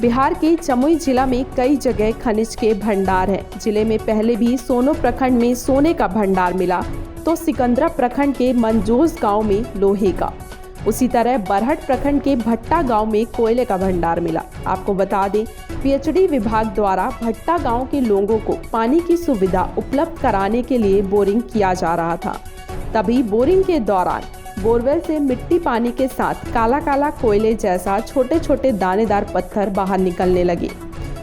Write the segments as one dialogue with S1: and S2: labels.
S1: बिहार के जमुई जिला में कई जगह खनिज के भंडार हैं। जिले में पहले भी सोनो प्रखंड में सोने का भंडार मिला तो सिकंदरा प्रखंड के मंजोस गांव में लोहे का, उसी तरह बरहट प्रखंड के भट्टा गांव में कोयले का भंडार मिला। आपको बता दें, पीएचडी विभाग द्वारा भट्टा गांव के लोगों को पानी की सुविधा उपलब्ध कराने के लिए बोरिंग किया जा रहा था। तभी बोरिंग के दौरान बोरवेल से मिट्टी पानी के साथ काला काला कोयले जैसा छोटे छोटे दानेदार पत्थर बाहर निकलने लगे,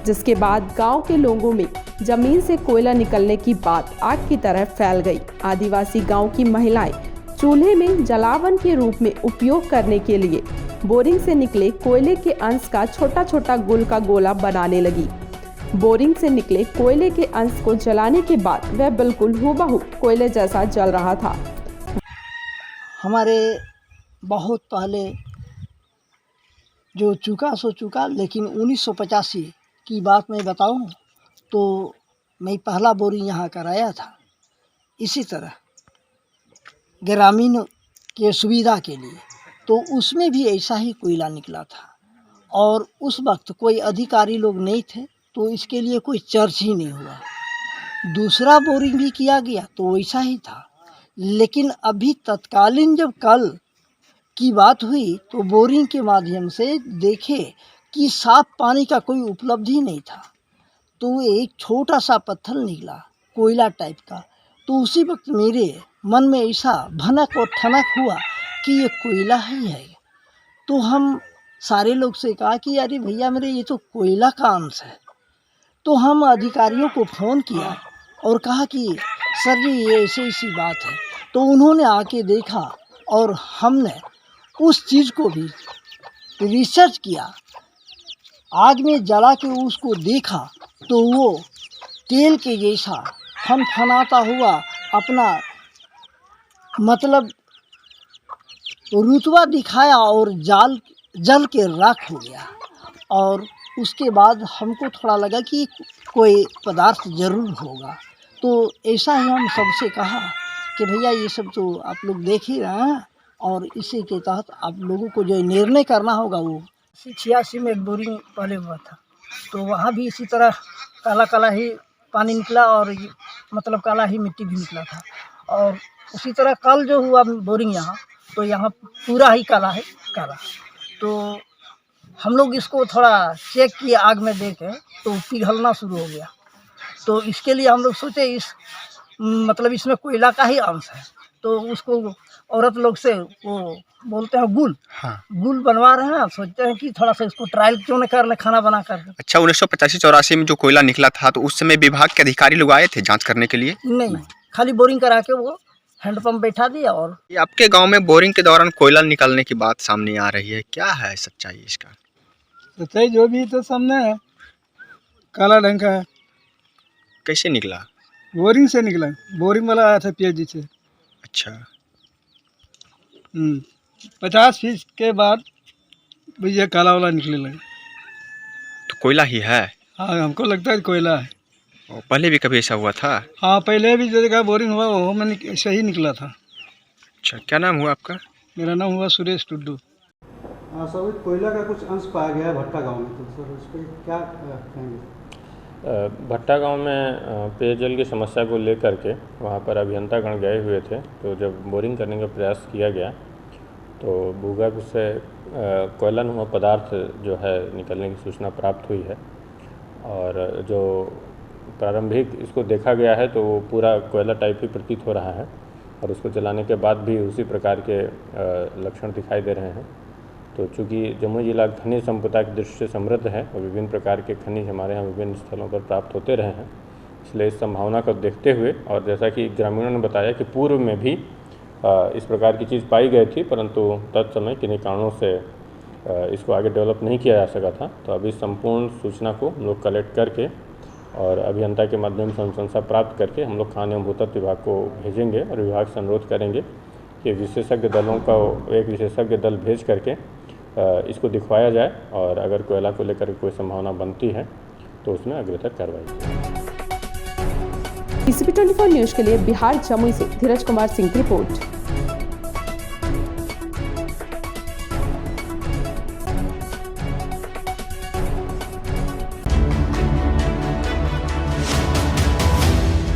S1: जिसके बाद गांव के लोगों में जमीन से कोयला निकलने की बात आग की तरह फैल गई। आदिवासी गांव की महिलाएं चूल्हे में जलावन के रूप में उपयोग करने के लिए बोरिंग से निकले कोयले के अंश का छोटा छोटा गुल का गोला बनाने लगी। बोरिंग से निकले कोयले के अंश को जलाने के बाद वह बिल्कुल हूबहू कोयले जैसा जल रहा था।
S2: हमारे बहुत पहले जो चुका सो चुका, लेकिन 1985 की बात मैं बताऊं तो मैं पहला बोरिंग यहाँ कराया था। इसी तरह ग्रामीण के सुविधा के लिए, तो उसमें भी ऐसा ही कोयला निकला था और उस वक्त कोई अधिकारी लोग नहीं थे, तो इसके लिए कोई चर्च ही नहीं हुआ। दूसरा बोरिंग भी किया गया तो वैसा ही था, लेकिन अभी तत्कालीन जब कल की बात हुई तो बोरिंग के माध्यम से देखे कि साफ पानी का कोई उपलब्धि नहीं था, तो एक छोटा सा पत्थर निकला कोयला टाइप का। तो उसी वक्त मेरे मन में ऐसा भनक और ठनक हुआ कि ये कोयला ही है। तो हम सारे लोग से कहा कि अरे भैया मेरे ये तो कोयला का अंश है। तो हम अधिकारियों को फ़ोन किया और कहा कि सर जी ये ऐसी बात है। तो उन्होंने आके देखा और हमने उस चीज़ को भी रिसर्च किया, आग में जला के उसको देखा तो वो तेल के जैसा फनफनाता हुआ अपना मतलब रुतबा दिखाया और जल के राख हो गया। और उसके बाद हमको थोड़ा लगा कि कोई पदार्थ ज़रूर होगा। तो ऐसा ही हम सबसे कहा कि भैया ये सब तो आप लोग देख ही रहे हैं और इसी के तहत आप लोगों को जो निर्णय करना होगा वो 86 में एक बोरिंग पहले हुआ था, तो वहाँ भी इसी तरह काला काला ही पानी निकला और मतलब काला ही मिट्टी भी निकला था। और उसी तरह कल जो हुआ बोरिंग यहाँ, तो यहाँ पूरा ही काला है काला। तो हम लोग इसको थोड़ा चेक किए आग में देके, तो पिघलना शुरू हो गया। तो इसके लिए हम लोग सोचे मतलब इसमें कोयला का ही अंश है, तो उसको औरत लोग से वो बोलते हैं गुल, हाँ, गुल बनवा रहे हैं। सोचते हैं कि थोड़ा सा इसको ट्रायल क्यों न कर ले खाना बना कर।
S3: अच्छा, 1985-84 में जो कोयला निकला था तो उस समय विभाग के अधिकारी लोग आए थे जांच करने के लिए? नहीं,
S2: खाली बोरिंग करा के वो हैंडपंप बैठा दिया। और
S3: ये आपके गाँव में बोरिंग के दौरान कोयला निकलने की बात सामने आ रही है, क्या है सच्चाई इसका?
S4: सच्चाई जो भी तो सामने है, काला ढंग का है।
S3: कैसे निकला?
S4: बोरिंग से निकला, बोरिंग वाला आया था पीएचडी से।
S3: अच्छा।
S4: 50 फीट के बाद भैया काला वाला निकलने लगा।
S3: तो कोयला ही है?
S4: हाँ, हमको लगता है कोयला है।
S3: और पहले भी कभी ऐसा हुआ था?
S4: हाँ, पहले भी जो जगह बोरिंग हुआ वो में ऐसा ही निकला था।
S3: अच्छा, क्या नाम हुआ आपका?
S4: मेरा नाम हुआ सुरेश टुड्डू।
S5: हाँ सर, कोयला का कुछ अंश पाया गया है भट्टा गांव में, तो सर उस पर क्या कहेंगे?
S6: भट्टा गांव में पेयजल की समस्या को लेकर के वहां पर अभियंतागण गए हुए थे। तो जब बोरिंग करने का प्रयास किया गया तो भूगर्भ से कोयलानुमा पदार्थ जो है निकलने की सूचना प्राप्त हुई है। और जो प्रारंभिक इसको देखा गया है तो वो पूरा कोयला टाइप ही प्रतीत हो रहा है और उसको जलाने के बाद भी उसी प्रकार के लक्षण दिखाई दे रहे हैं। तो चूँकि जमुई जिला खनिज संपदा की दृष्टि से समृद्ध है और विभिन्न प्रकार के खनिज हमारे यहाँ विभिन्न स्थलों पर प्राप्त होते रहे हैं, इसलिए इस संभावना को देखते हुए और जैसा कि ग्रामीणों ने बताया कि पूर्व में भी इस प्रकार की चीज़ पाई गई थी, परंतु तत्समय किन्हीं कारणों से इसको आगे डेवलप नहीं किया जा सका था। तो अभी संपूर्ण सूचना को हम लोग कलेक्ट करके और अभियंता के माध्यम से अनुशंसा प्राप्त करके हम लोग खान एवं भूतत्व विभाग को भेजेंगे और विभाग से अनुरोध करेंगे कि विशेषज्ञ दलों का एक विशेषज्ञ दल भेज करके इसको दिखवाया जाए और अगर कोयला को लेकर कोई संभावना बनती है तो उसमें अग्रतर कार्रवाई की।
S1: PCB 24 न्यूज़ के लिए बिहार जमुई से धीरज कुमार सिंह की रिपोर्ट।